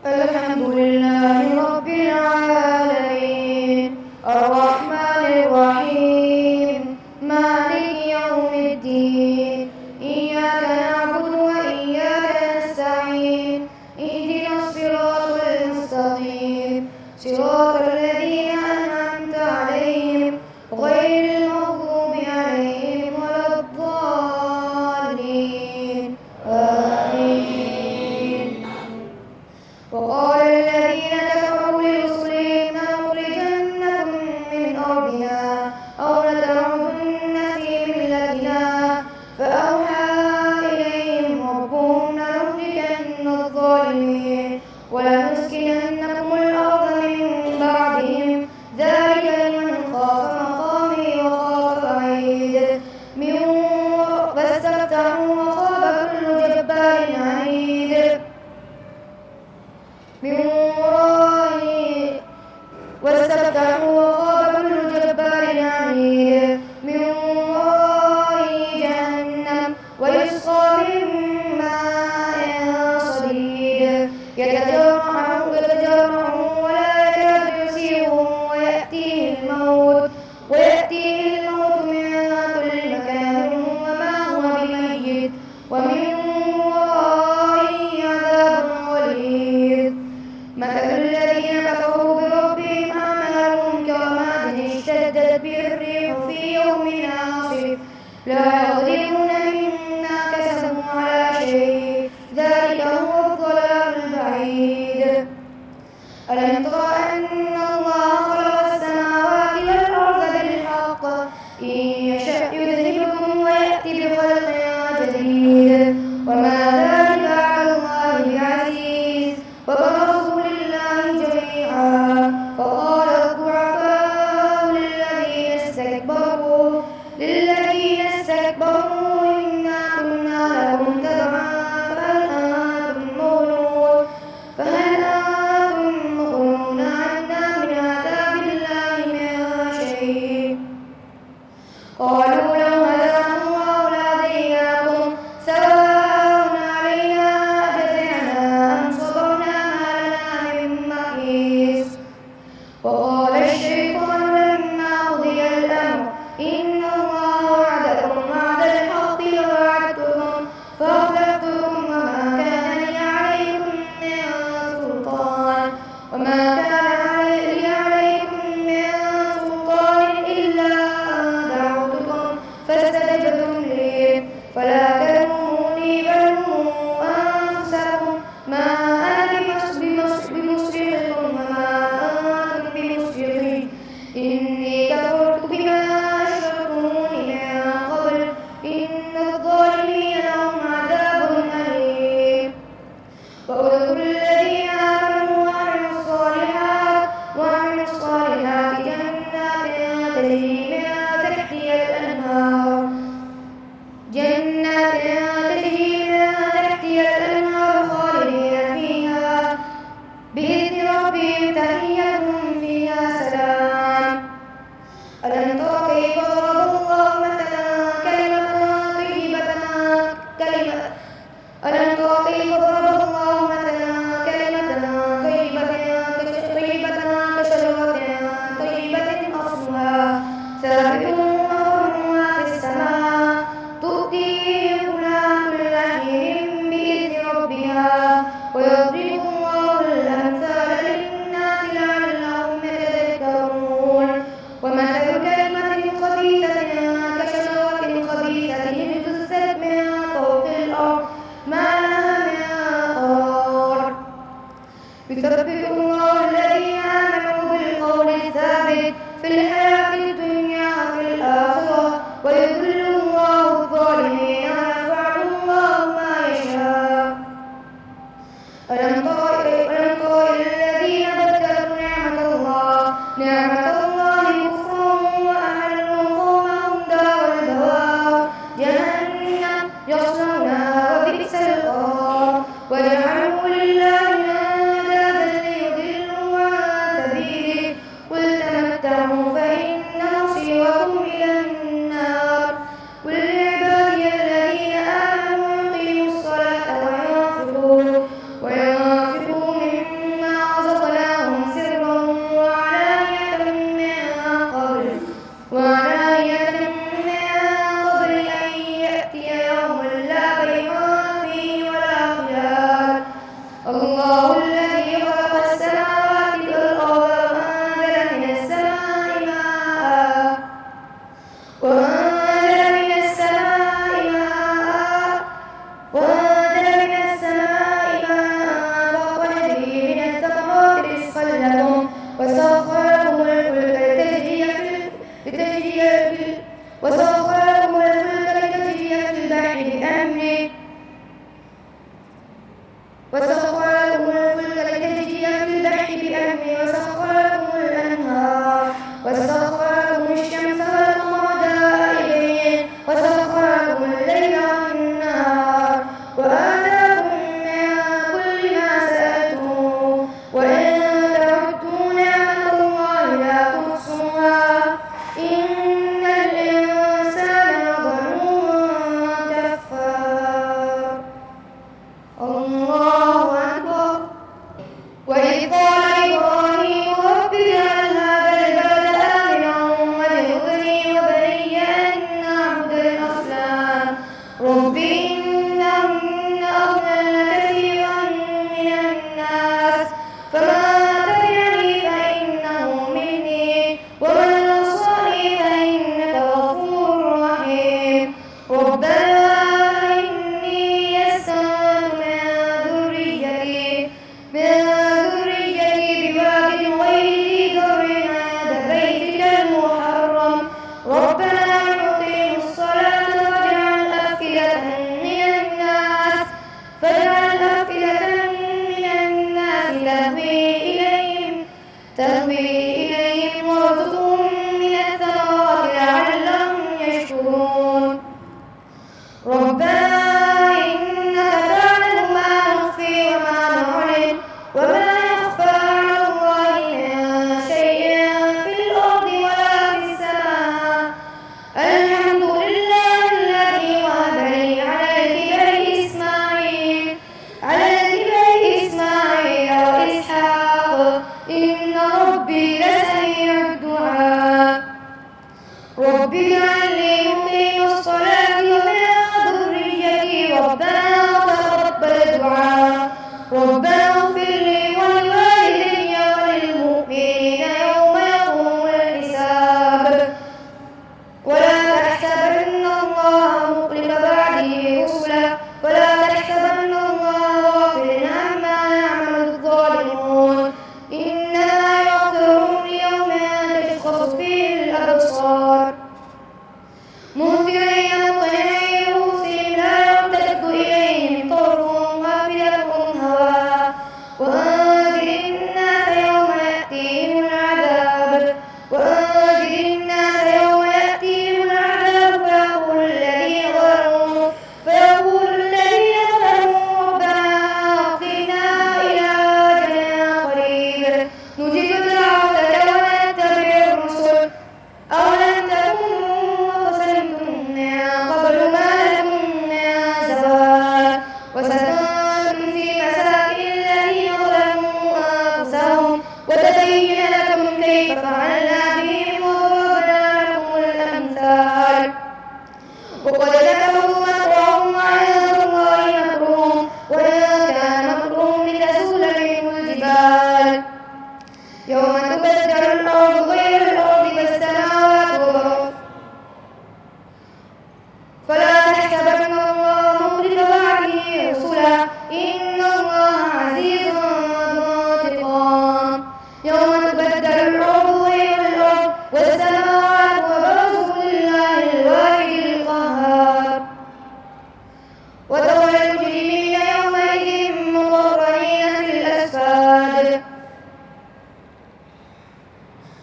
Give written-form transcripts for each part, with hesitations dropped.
الحمد لله رب العالمين الرحمن الرحيم مالك يوم الدين إياك نعبد وإياك نستعين اهدنا الصراط المستقيم صراط الذين أنعمت عليهم غير المغضوب عليهم ولا الضالين آمين. وقال الذين كفروا لرسلهم لنخرجنكم من أرضنا أو لتعودن في ملتنا فأوحى إليهم ربهم لنهلكن الظالمين ولنسكننكم الأرض من بعدهم ذلك لمن خاف مقامي وخاف وعيد فاستفتحوا وخاب كل جبار عنيد من ورائه واستفتحوا وخاب كل جبار عنيد من ورائه جهنم ويسقى من ماء صديد يتجرعه ولا يكاد يسيغه ويأتيه الموت من كل مكان وما هو بميت ومن ورائه عذاب غليظ مثل الذين كفروا بربهم أعمالهم كرماد اشتدت به الريح في يوم عاصف لا يقدرون مما كسبوا على شيء ذلك هو الضلال البعيد. ألم تر أن الله خلق السماوات والأرض بالحق إن يشأ يذهبكم ويأتي بخلق جديد وما ذلك على الله بعزيز وبرزوا لله جميعا فقال الضعفاء للذين استكبروا إنا كنا لكم تبعا فهل أنتم مغنون عنا من عذاب الله من شيء قالوا لو هدانا الله لهديناكم سواء علينا أجزعنا أم صبرنا ما لنا من محيص. وقال الشيطان لما قضي الأمر إن الله وعدكم وعد الحق ووعدتكم فأخلفتكم وما كان لي عليكم من سلطان إلا أن دعوتكم فاستجبتم لي فلا تلوموني بل لوموا أنفسكم ما أنا بمصرخكم وما أنتم بمصرخي إني كفرت بما أشركتمون من قبل إن الظالمين لهم عذاب أليم. وأدخل الذين آمنوا وعملوا الصالحات جنات تجري من تحتها الأنهار خالدين فيها بإذن ربهم تحيتهم فيها سلام. ألم تر كيف ضرب الله مثلا كلمة طيبة كشجرة طيبة أصلها ثابت وفرعها في السماء تؤتي أكلها كل حين بإذن ربها ويضرب الله الأمثال للناس لعلهم يتذكرون. ومثل كلمة خبيثة كشجرة خبيثة اجتثت من فوق الأرض ما لها من قرار يثبت الله الذين آمنوا بالقول الثابت في الحياة الدنيا وفي الآخرة ويذل الله الظالمين ويفعل الله ما يشاء. ألم تر إلى الذين بدلوا نعمة الله كفرا وأحلوا قومهم دار البوار جهنم يصلونها وبئس القرار وجعلوا لله أندادا ففعلنا بهم وضربنا لهم الأمثال وقد ذكروا مكرهم وعند الله مكرهم وإن كان مكرهم لتزول منه الجبال يوم تبدل الأرض غير الأرض والسماوات والأرض فلا تحسبن الله مخلف وعده رسله إن الله عزيز ذو انتقام يوم تبدل الأرض غير الأرض والسماوات وبرزوا لله الواحد القهار وترى المجرمين يومئذ مقرنين في الأصفاد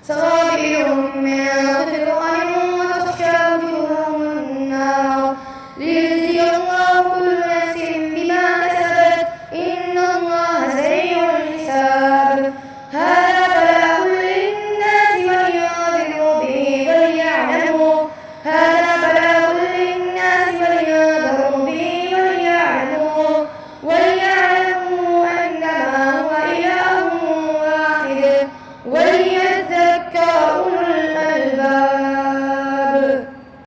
سرابيلهم من قطران وتغشى وجوههم النار ليجزي الله كل نفس بما كسبت إن الله سريع الحساب هذا بلاغ للناس ولينذروا به وليعلموا أنما هو إله واحد وليذكر